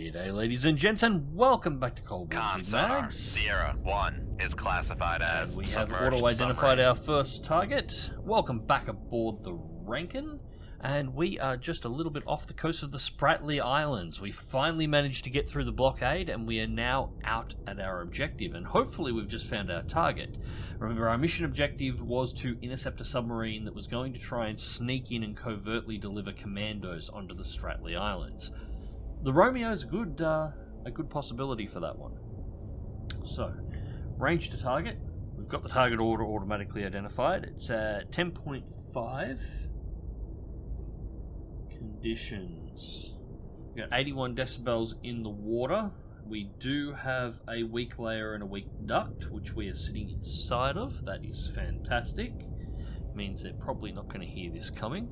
G'day ladies and gents, and welcome back to Cold War Mags. Sierra 1 is classified as we have auto-identified our first target. Welcome back aboard the Rankin, and we are just a little bit off the coast of the Spratly Islands. We finally managed to get through the blockade, and we are now out at our objective, and hopefully we've just found our target. Remember, our mission objective was to intercept a submarine that was going to try and sneak in and covertly deliver commandos onto the Spratly Islands. The Romeo is a good possibility for that one. So, range to target. We've got the target order automatically identified. It's at 10.5. Conditions. We've got 81 decibels in the water. We do have a weak layer and a weak duct, which we are sitting inside of. That is fantastic. Means they're probably not going to hear this coming.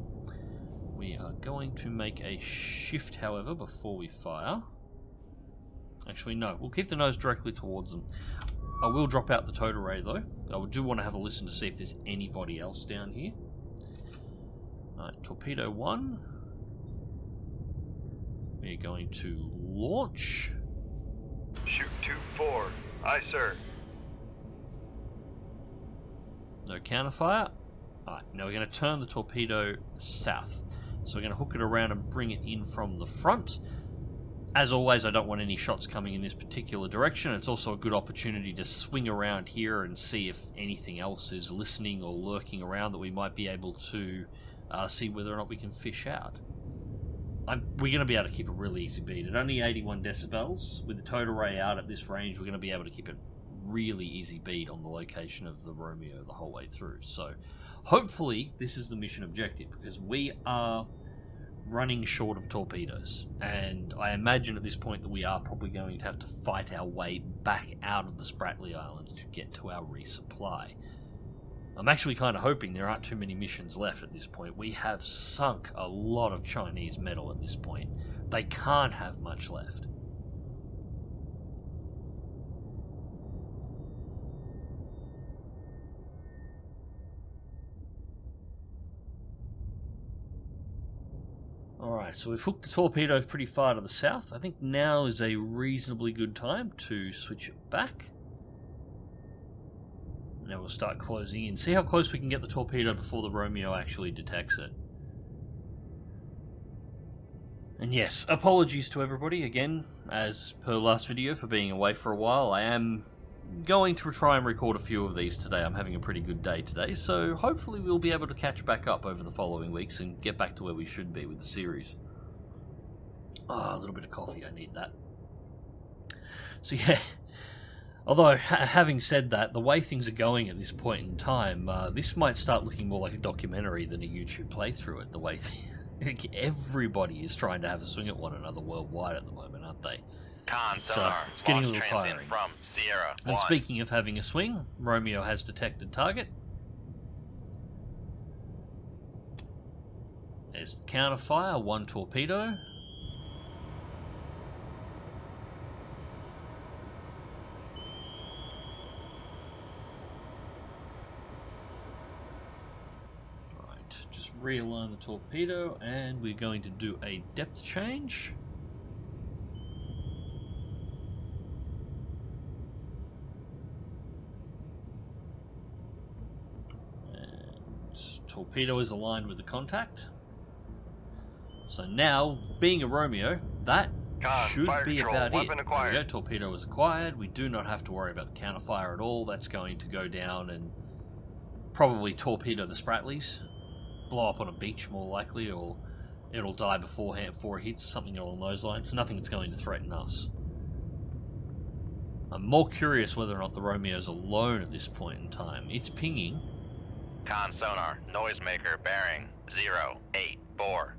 We are going to make a shift, however, before we fire. Actually, no. We'll keep the nose directly towards them. I will drop out the towed array, though. I do want to have a listen to see if there's anybody else down here. Alright, torpedo 1. We're going to launch. Shoot 2-4. Aye, sir. No counterfire. Alright, now we're going to turn the torpedo south. So we're going to hook it around and bring it in from the front. As always, I don't want any shots coming in this particular direction. It's also a good opportunity to swing around here and see if anything else is listening or lurking around that we might be able to see whether or not we can fish out. We're going to be able to keep a really easy beat. At only 81 decibels, with the towed array out at this range, we're going to be able to keep it really easy beat on the location of the Romeo the whole way through. So hopefully this is the mission objective, because we are running short of torpedoes, and I imagine at this point that we are probably going to have to fight our way back out of the Spratly Islands to get to our resupply. I'm actually kind of hoping there aren't too many missions left at this point. We have sunk a lot of Chinese metal at this point. They can't have much left. Alright, so we've hooked the torpedoes pretty far to the south. I think now is a reasonably good time to switch it back. Now we'll start closing in. See how close we can get the torpedo before the Romeo actually detects it. And yes, apologies to everybody again, as per last video, for being away for a while. I am going to try and record a few of these today. I'm having a pretty good day today, so hopefully we'll be able to catch back up over the following weeks and get back to where we should be with the series. Oh, a little bit of coffee, I need that. So yeah, although having said that, the way things are going at this point in time, this might start looking more like a documentary than a YouTube playthrough at the way everybody is trying to have a swing at one another worldwide at the moment, aren't they? It's getting a little tiring. From Sierra and 1. Speaking of having a swing, Romeo has detected target. There's the counterfire, 1 torpedo. Right, just realign the torpedo, and we're going to do a depth change. Torpedo is aligned with the contact. So now, being a Romeo, that should be about it. There we go, torpedo is acquired. We do not have to worry about the counterfire at all. That's going to go down and probably torpedo the Spratlys. Blow up on a beach, more likely, or it'll die beforehand before it hits, something along those lines. Nothing that's going to threaten us. I'm more curious whether or not the Romeo's alone at this point in time. It's pinging. Con sonar, noisemaker, bearing 084.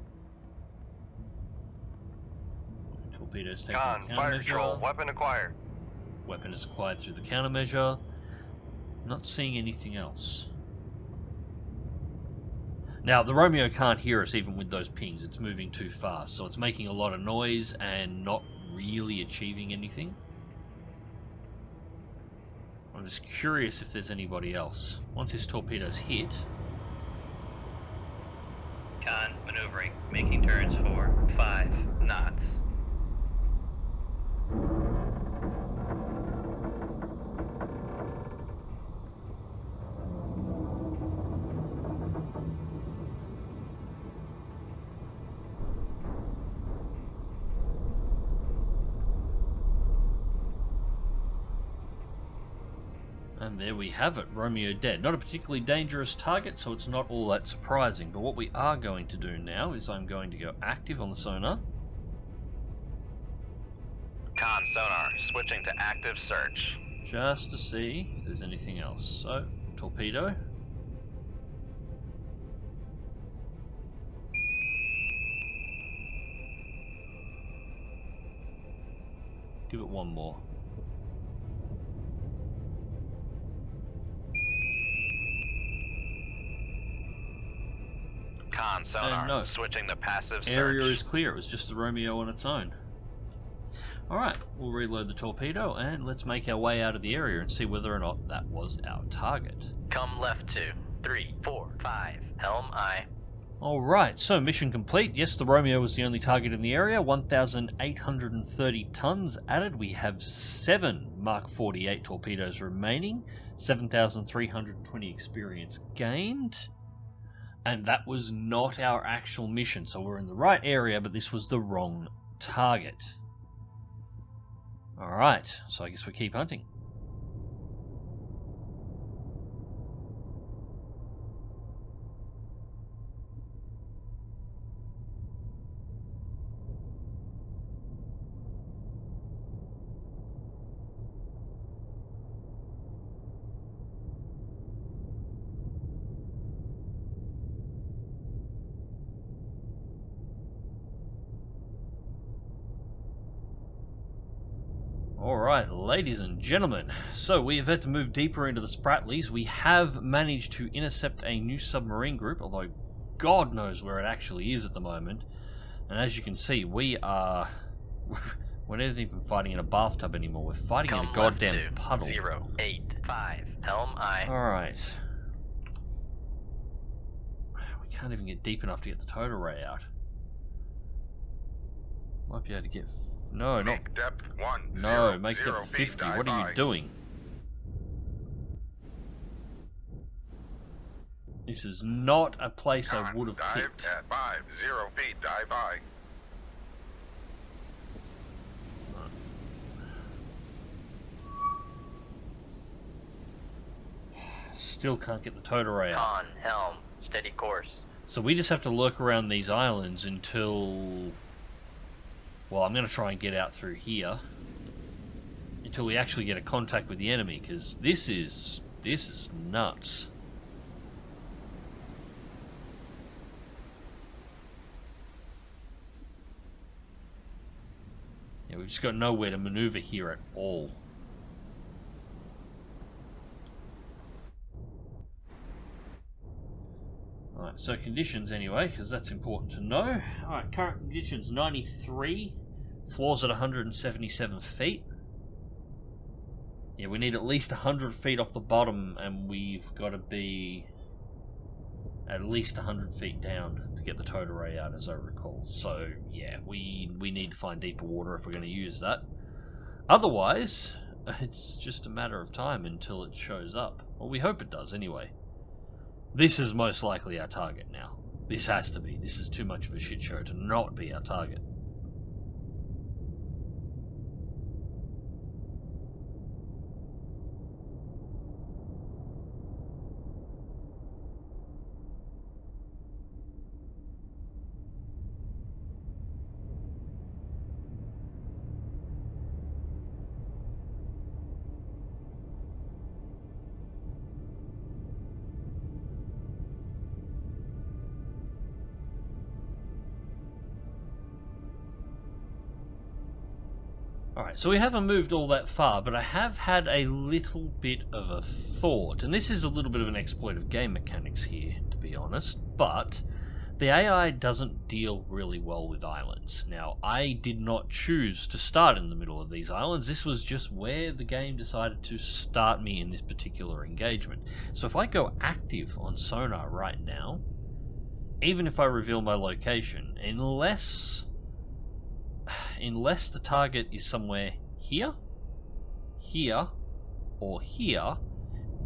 Torpedoes taking Con, the fire countermeasure. control, weapon acquired. Weapon is acquired through the countermeasure. Not seeing anything else. Now, the Romeo can't hear us even with those pings. It's moving too fast, so it's making a lot of noise and not really achieving anything. I'm just curious if there's anybody else. Once his torpedo's hit... Con, maneuvering, making turns for 5 knots. And there we have it, Romeo dead. Not a particularly dangerous target, so it's not all that surprising. But what we are going to do now is I'm going to go active on the sonar. Con sonar, switching to active search. Just to see if there's anything else. So, torpedo. Give it one more. Con sonar, no. switching to passive search. Area is clear. It was just the Romeo on its own. Alright, we'll reload the torpedo and let's make our way out of the area and see whether or not that was our target. Come left 2, 3, 4, 5. Helm I. Alright, so mission complete. Yes, the Romeo was the only target in the area. 1,830 tons added. We have 7 Mark 48 torpedoes remaining. 7,320 experience gained. And that was not our actual mission. So we're in the right area, but this was the wrong target. Alright, so I guess we keep hunting. Alright, ladies and gentlemen, so we have had to move deeper into the Spratlys. We have managed to intercept a new submarine group, although God knows where it actually is at the moment. And as you can see, we're not even fighting in a bathtub anymore, we're fighting in a goddamn puddle. 085, helm I. Alright. We can't even get deep enough to get the total ray out. Might be able to get... No, not... Make depth 1, No, 0, make 0 depth feet, 50. dive What are by. you doing? This is not a place I Con, would have dive picked. at 5, 0 feet, dive by. Still can't get the total ray out. Con, helm, steady course. So we just have to lurk around these islands until... Well, I'm going to try and get out through here. Until we actually get a contact with the enemy, because this is nuts. Yeah, we've just got nowhere to maneuver here at all. Alright, so conditions anyway, because that's important to know. Alright, current conditions 93, floors at 177 feet. Yeah, we need at least 100 feet off the bottom, and we've got to be at least 100 feet down to get the total ray out, as I recall. So, yeah, we need to find deeper water if we're going to use that. Otherwise, it's just a matter of time until it shows up. Well, we hope it does anyway. This is most likely our target now. This has to be. This is too much of a shit show to not be our target. Alright, so we haven't moved all that far, but I have had a little bit of a thought, and this is a little bit of an exploit of game mechanics here, to be honest, but the AI doesn't deal really well with islands. Now, I did not choose to start in the middle of these islands, this was just where the game decided to start me in this particular engagement. So if I go active on sonar right now, even if I reveal my location, unless the target is somewhere here, here, or here,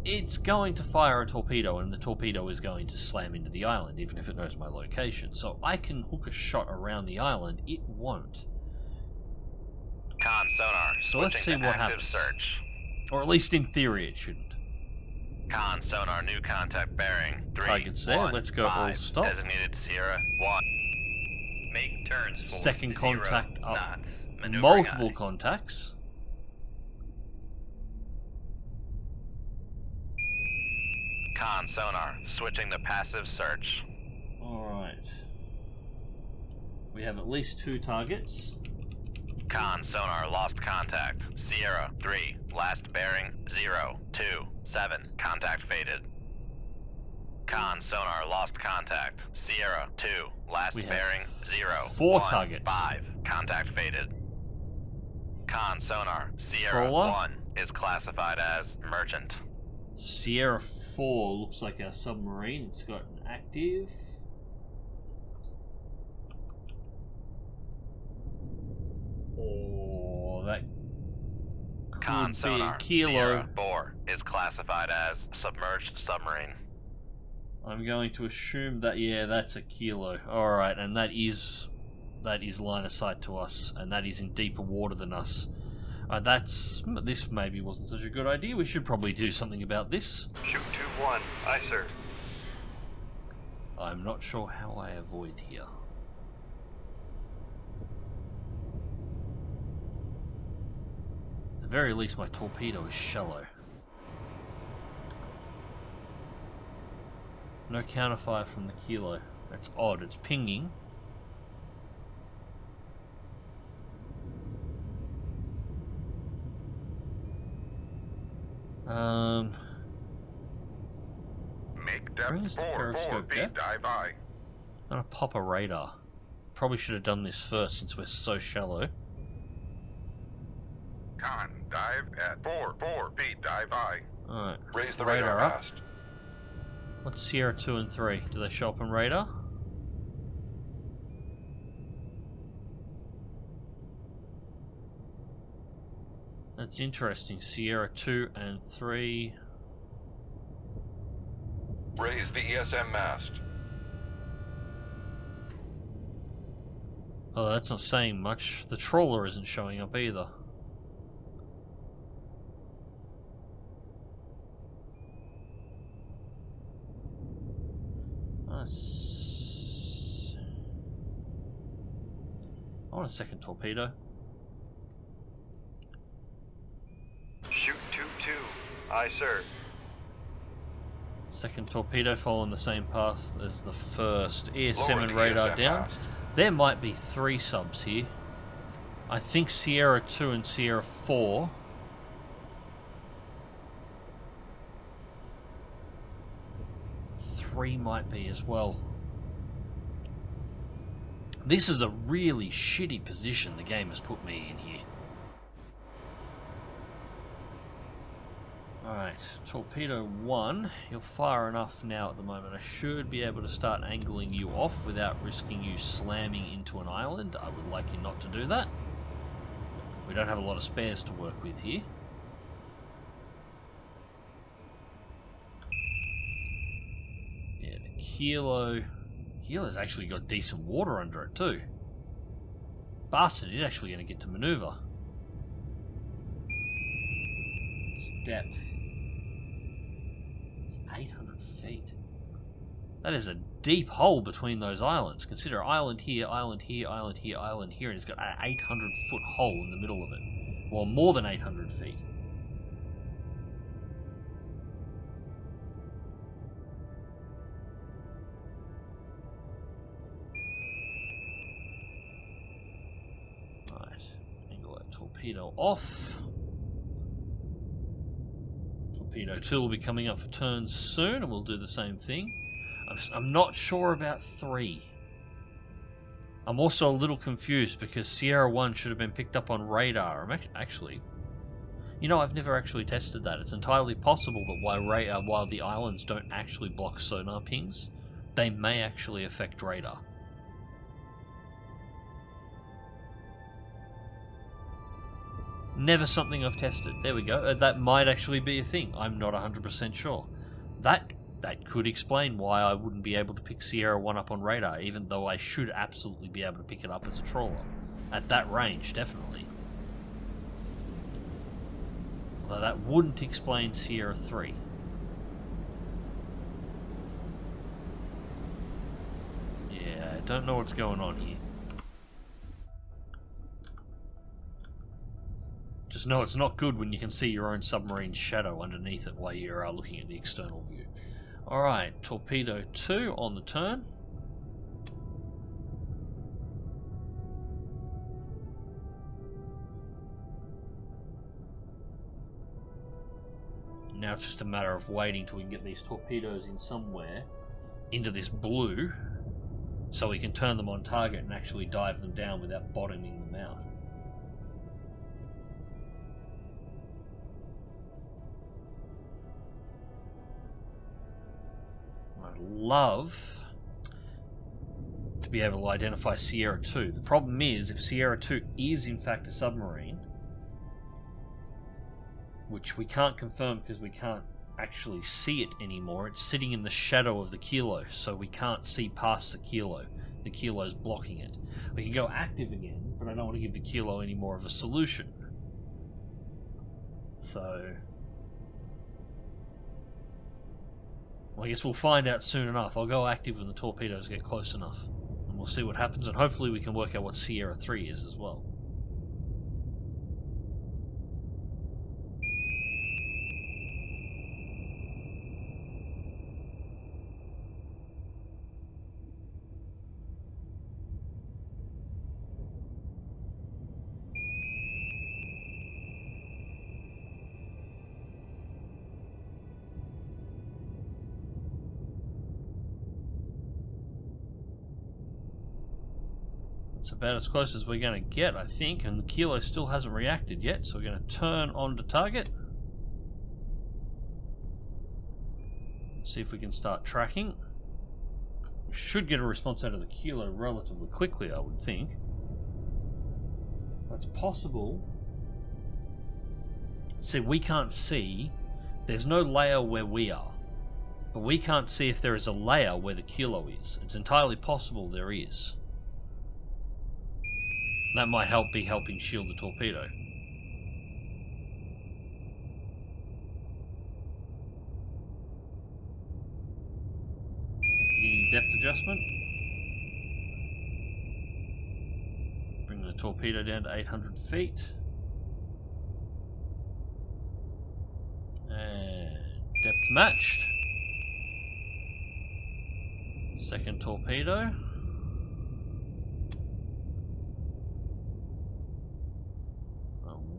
it's going to fire a torpedo, and the torpedo is going to slam into the island, even if it knows my location. So I can hook a shot around the island, it won't. Con sonar, So let's see switching to what active happens. search. Or at least in theory it shouldn't. Con sonar, new contact bearing. 3, Target's there. 1, Let's go all 5, stop. Designated Sierra 1. Make turns for Second 0 contact up. knots. Maneuvering Multiple aye. contacts. Con sonar, switching to passive search. Alright. We have at least 2 targets. Con sonar, lost contact. Sierra 3, last bearing 0, 2, 7, contact faded. Con sonar, lost contact. Sierra 2, last We have bearing 0, 4 1, targets. 5, contact faded. Con sonar, Sierra Trawler? 1 is classified as merchant. Sierra 4 looks like our submarine. It's got an active. Oh, that Con could be a sonar, kilo. Sierra 4 is classified as submerged submarine. I'm going to assume that, yeah, that's a kilo. Alright, and that is line of sight to us, and that is in deeper water than us. This maybe wasn't such a good idea. We should probably do something about this. Shoot 2-1. Aye, sir. I'm not sure how I avoid here. At the very least, my torpedo is shallow. No counterfire from the kilo. That's odd. It's pinging. Make Bring depth us to 4 periscope feet, depth. dive by. I'm gonna pop a radar. Probably should have done this first since we're so shallow. Con, dive at 4 feet, dive by. Alright. Raise the Radar radar up. mast. What's Sierra 2 and 3? Do they show up on radar? That's interesting. Sierra 2 and 3. Raise the ESM mast. Oh, that's not saying much. The trawler isn't showing up either. I want a second torpedo. Shoot 2-2. Aye, sir. Second torpedo following the same path as the first. ESM Lower and the radar ESM down. mast. There might be 3 subs here. I think Sierra 2 and Sierra 4. Three might be as well. This is a really shitty position the game has put me in here. Alright, torpedo 1, you're far enough now at the moment. I should be able to start angling you off without risking you slamming into an island. I would like you not to do that. We don't have a lot of spares to work with here. Yeah, the Kilo's actually got decent water under it too. Bastard, he's actually going to get to maneuver. It's depth. It's 800 feet. That is a deep hole between those islands. Consider island here, island here, island here, island here, and it's got an 800 foot hole in the middle of it. Well, more than 800 feet. Right, angle that torpedo off. Torpedo 2 will be coming up for turns soon, and we'll do the same thing. I'm not sure about 3. I'm also a little confused because Sierra 1 should have been picked up on radar. Actually, you know, I've never actually tested that. It's entirely possible that while the islands don't actually block sonar pings, they may actually affect radar. Never something I've tested. There we go. That might actually be a thing. I'm not 100% sure. That could explain why I wouldn't be able to pick Sierra 1 up on radar, even though I should absolutely be able to pick it up as a trawler. At that range, definitely. Although that wouldn't explain Sierra 3. Don't know what's going on here. Just know it's not good when you can see your own submarine shadow underneath it while you're looking at the external view. Alright, torpedo 2 on the turn. Now it's just a matter of waiting till we can get these torpedoes in somewhere into this blue so we can turn them on target and actually dive them down without bottoming them out. I'd love to be able to identify Sierra 2. The problem is, if Sierra 2 is in fact a submarine, which we can't confirm because we can't actually see it anymore, it's sitting in the shadow of the kilo, so we can't see past the kilo. The kilo's blocking it. We can go active again, but I don't want to give the kilo any more of a solution. So... well, I guess we'll find out soon enough. I'll go active when the torpedoes get close enough. And we'll see what happens, and hopefully we can work out what Sierra 3 is as well. It's about as close as we're going to get, I think, and the kilo still hasn't reacted yet, so we're going to turn on to target. See if we can start tracking. We should get a response out of the kilo relatively quickly, I would think. That's possible. See, we can't see. There's no layer where we are, but we can't see if there is a layer where the kilo is. It's entirely possible there is. That might be helping shield the torpedo. Beginning depth adjustment. Bring the torpedo down to 800 feet. And depth matched. Second torpedo.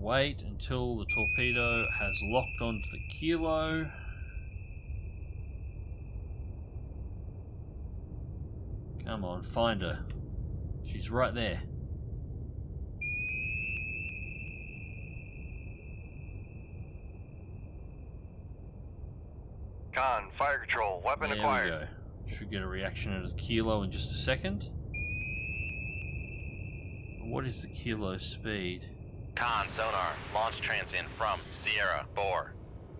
Wait until the torpedo has locked onto the kilo. Come on, find her. She's right there. Con, fire control, weapon acquired. There we go. Should get a reaction out of the kilo in just a second. What is the kilo speed? Con sonar, launch transient from Sierra 4.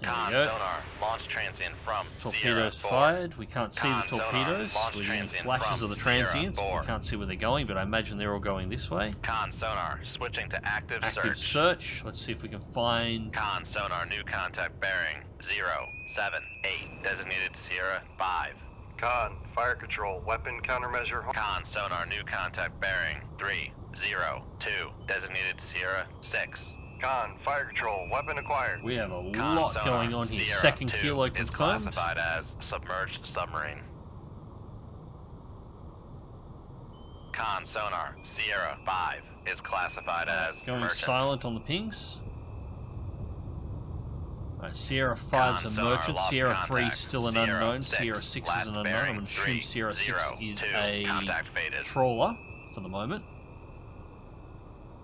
Con There we go. sonar, launch transient from Sierra Torpedoes 4. fired. We can't see the Con sonar, torpedoes. launch We're getting transient flashes from of the Sierra transients. 4. We can't see where they're going, but I imagine they're all going this way. Con sonar, switching to active Search. Let's see if we can find... Con sonar, new contact bearing 078, designated Sierra 5. Con, fire control, weapon countermeasure. Con sonar, new contact bearing 302, designated Sierra 6. Con, fire control, weapon acquired. We have a Con lot sonar, going on here. Sierra Second 2 kilo is confirmed. classified as submerged submarine. Con sonar, Sierra 5 is classified as Going merchant. silent on the pings. Alright, Sierra 5's a Con sonar, merchant. lost Sierra contact. 3's still an Sierra unknown. 6, Sierra 6 is last an unknown. I'm bearing going to assume Sierra 6 is 302, a contact faded. trawler for the moment.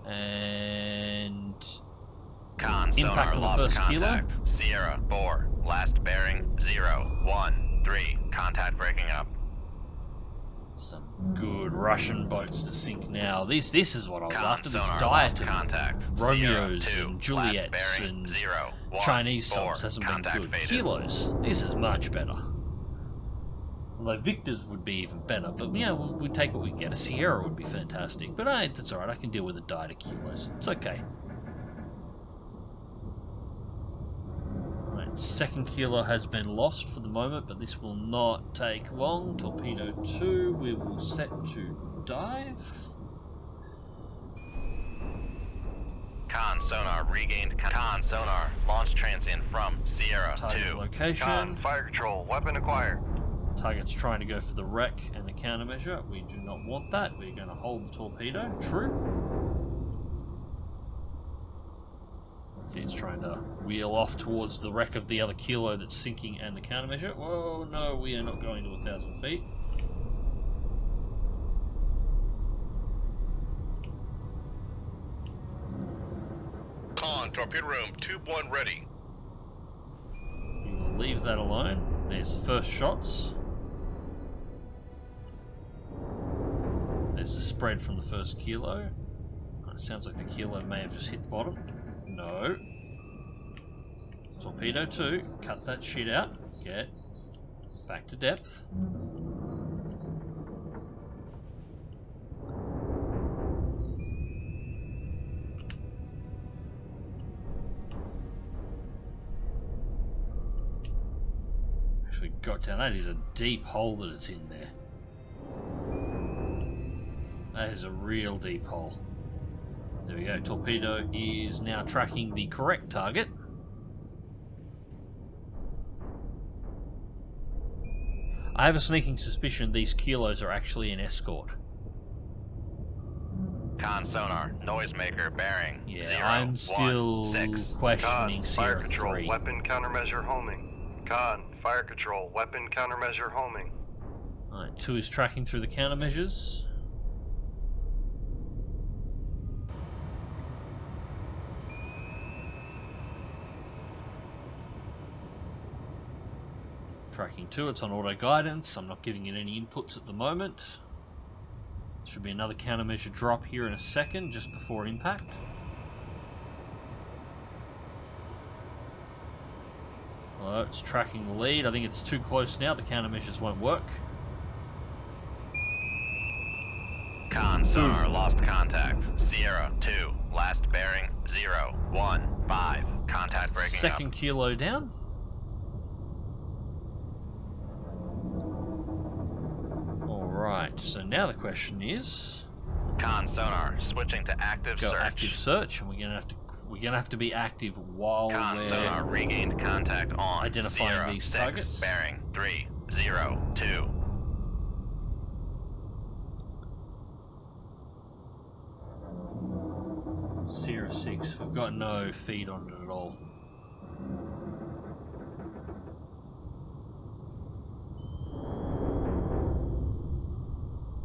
And... Con Impact sonar, on the lost first kilo. contact. Sierra 4, last bearing 013, contact breaking up. some good Russian boats to sink now. This is what I was Con after, this sonar, diet lost of contact. Romeos 0, 2, and Juliets last bearing, and 0, 1, Chinese 4, subs hasn't been contact good. faded. Kilos, this is much better. Although Victors would be even better, but yeah, we'd take what we can get. A Sierra would be fantastic, but that's alright, I can deal with a diet of kilos. It's okay. Alright, Second kilo has been lost for the moment, but this will not take long. Torpedo 2, we will set to dive. Con sonar regained. Con sonar launch transient from Sierra Target 2. location. Con, fire control, weapon acquired. Target's trying to go for the wreck and the countermeasure. We do not want that. We're going to hold the torpedo. True. He's trying to wheel off towards the wreck of the other kilo that's sinking and the countermeasure. Whoa, no, we are not going to 1,000 feet. Con, torpedo room, tube 1 ready. We will leave that alone. There's the first shots. There's the spread from the first kilo. It sounds like the kilo may have just hit the bottom. No. Torpedo 2, cut that shit out. Get back to depth. Actually got down. That is a deep hole that it's in there. That is a real deep hole. There we go. Torpedo is now tracking the correct target. I have a sneaking suspicion these kilos are actually an escort. Con sonar noisemaker bearing. Yeah, 0, I'm still 1, 6. questioning Con, fire Sierra control, 3. weapon countermeasure homing. Con, fire control, weapon countermeasure homing. Alright, 2 is tracking through the countermeasures. Tracking 2, it's on auto guidance. I'm not giving it any inputs at the moment. Should be another countermeasure drop here in a second, just before impact. Well, it's tracking the lead. I think it's too close now. The countermeasures won't work. Con sonar lost contact. Sierra 2, last bearing 0, 1, 5. Contact breaking Second up. kilo down. Alright, so now the question is, Con sonar switching to active go search. active search, and we're gonna have to be active while Con we're sonar regained contact on identifying Sierra these 6, targets. bearing 3, 0, 2. Sierra 6. We've got no feed on it at all.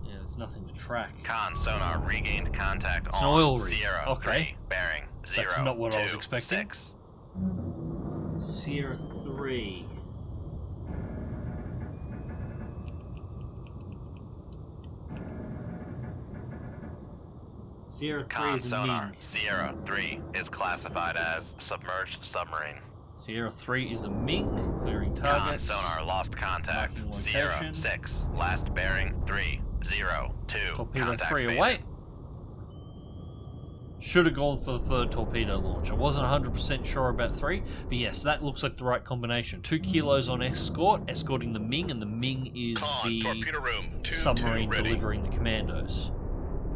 Yeah, there's nothing to track. Con sonar regained contact It's an on oil rig. Sierra Okay. 3, bearing 0, That's not what 2, I was expecting. 6. Sierra 3. Sierra 3 Con is a sonar Ming. Sierra 3 is classified as submerged submarine. Sierra 3 is a Ming, clearing Con targets. sonar lost contact. Marking Sierra location. 6, last bearing 3, 0, 2. Torpedo Contact 3 faded. away. Should have gone for the third torpedo launch. I wasn't 100% sure about 3, but yes, that looks like the right combination. 2 kilos on escort, escorting the Ming, and the Ming is Con, the torpedo room, tube 2 submarine ready. delivering the commandos.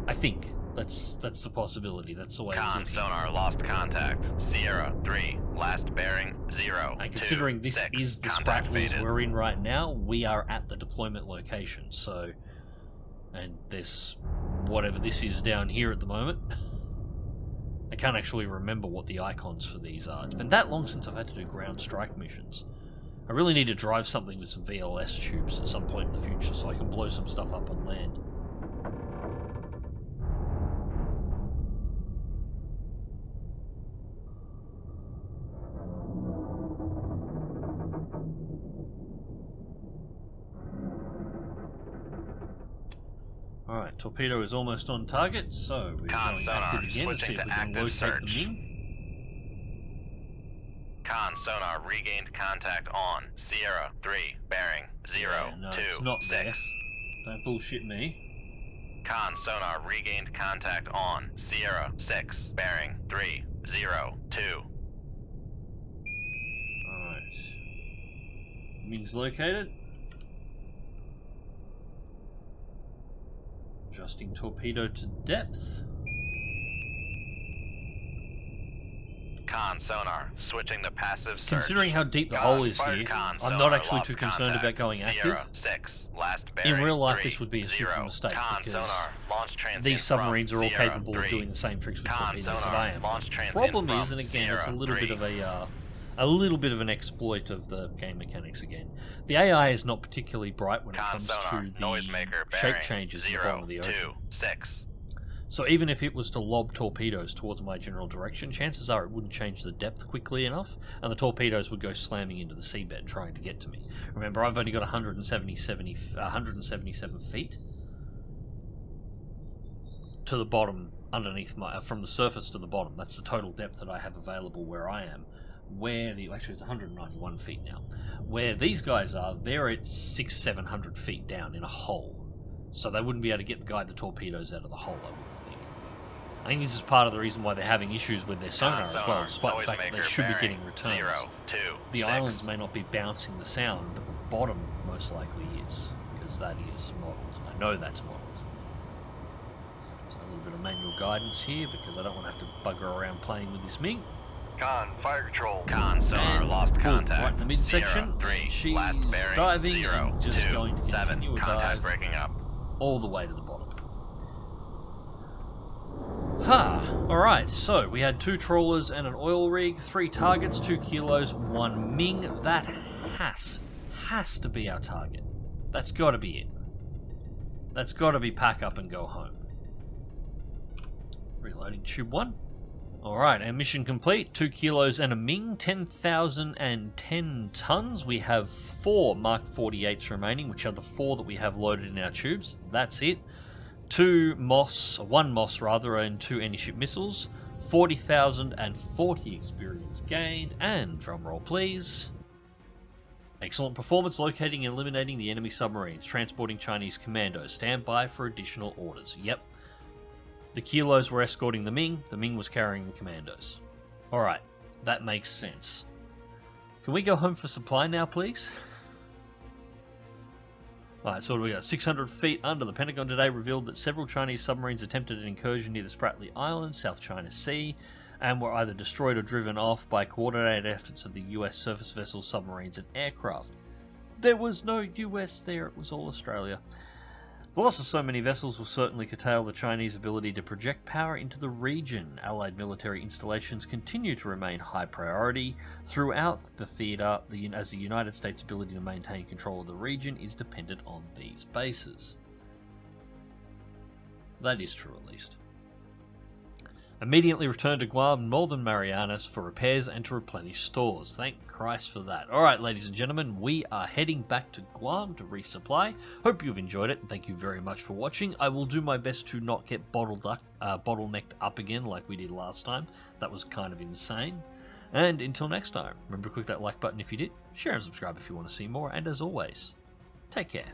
I think that's the possibility. That's the way Con it's sonar lost contact. Sierra 3, last bearing 0, And 2, considering this 6. is the Contact sprattles faded. we're in right now, we are at the deployment location. So, and there's whatever this is down here at the moment. I can't actually remember what the icons for these are. It's been that long since I've had to do ground strike missions. I really need to drive something with some VLS tubes at some point in the future so I can blow some stuff up on land. Alright, torpedo is almost on target, so we're Con going sonar, active again to see switching if we to can active locate search. the Ming. Con sonar regained contact on Sierra 3, bearing 0, Yeah, no, 2, it's not 6. there. Don't bullshit me. Con sonar regained contact on Sierra 6, bearing 3, 0, 2. Alright. Ming's located. Adjusting torpedo to depth. Con sonar, switching to passive search. Considering how deep the hole is here, Con I'm sonar, not actually lost too concerned contact. about going active. Sierra 6, last bearing, In real life, 3, this would be a stupid 0. mistake Con because sonar, launch transient these submarines are all Sierra capable 3. of doing the same tricks with Con torpedoes that sonar, I am. launch The transient problem from is, and again, it's a Sierra little 3. bit of a little bit of an exploit of the game mechanics again. The AI is not particularly bright when it Con comes sonar, to the noisemaker shape bearing, changes in the 0, bottom of the 2, ocean. 6. So even if it was to lob torpedoes towards my general direction, chances are it wouldn't change the depth quickly enough, and the torpedoes would go slamming into the seabed trying to get to me. Remember, I've only got 177 feet to the bottom underneath my, from the surface to the bottom. That's the total depth that I have available where I am. Actually it's 191 feet now. Where these guys are, they're at 600-700 feet down in a hole. So they wouldn't be able to get the torpedoes out of the hole, I wouldn't think. I think this is part of the reason why they're having issues with their sonar as well, despite the fact that they should be getting returns. 0, 2, the 6. islands may not be bouncing the sound, but the bottom most likely is, because that is modelled. I know that's modelled. So a little bit of manual guidance here, because I don't want to have to bugger around playing with this Ming. Con, fire control. Con sonar, And lost boom, contact. right in the midsection, Sierra 3, and she's last bearing, diving 0, and just 2, going to 7. continue a Contact dive breaking up. all the way to the bottom. Alright, so we had 2 trawlers and an oil rig, 3 targets, 2 kilos, 1 Ming. That has to be our target. That's got to be it. That's got to be pack up and go home. Reloading tube 1. Alright, and mission complete. 2 kilos and a Ming, 10,010 tons. We have 4 Mark 48s remaining, which are the 4 that we have loaded in our tubes. That's it. 1 Moss, and 2 anti-ship missiles. 40,040 experience gained, and drumroll please. Excellent performance locating and eliminating the enemy submarines, transporting Chinese commandos. Stand by for additional orders. Yep. The kilos were escorting the Ming was carrying the commandos. Alright, that makes sense. Can we go home for supply now, please? Alright, so what do we got? 600 feet under, the Pentagon today revealed that several Chinese submarines attempted an incursion near the Spratly Islands, South China Sea, and were either destroyed or driven off by coordinated efforts of the US surface vessels, submarines, and aircraft. There was no US there, it was all Australia. The loss of so many vessels will certainly curtail the Chinese ability to project power into the region. Allied military installations continue to remain high priority throughout the theatre, as the United States' ability to maintain control of the region is dependent on these bases. That is true, at least. Immediately returned to Guam and Northern Marianas for repairs and to replenish stores. Thank Christ for that. Alright, ladies and gentlemen, we are heading back to Guam to resupply. Hope you've enjoyed it, and thank you very much for watching. I will do my best to not get bottlenecked up again like we did last time. That was kind of insane. And until next time, remember to click that like button if you did, share and subscribe if you want to see more, and as always, take care.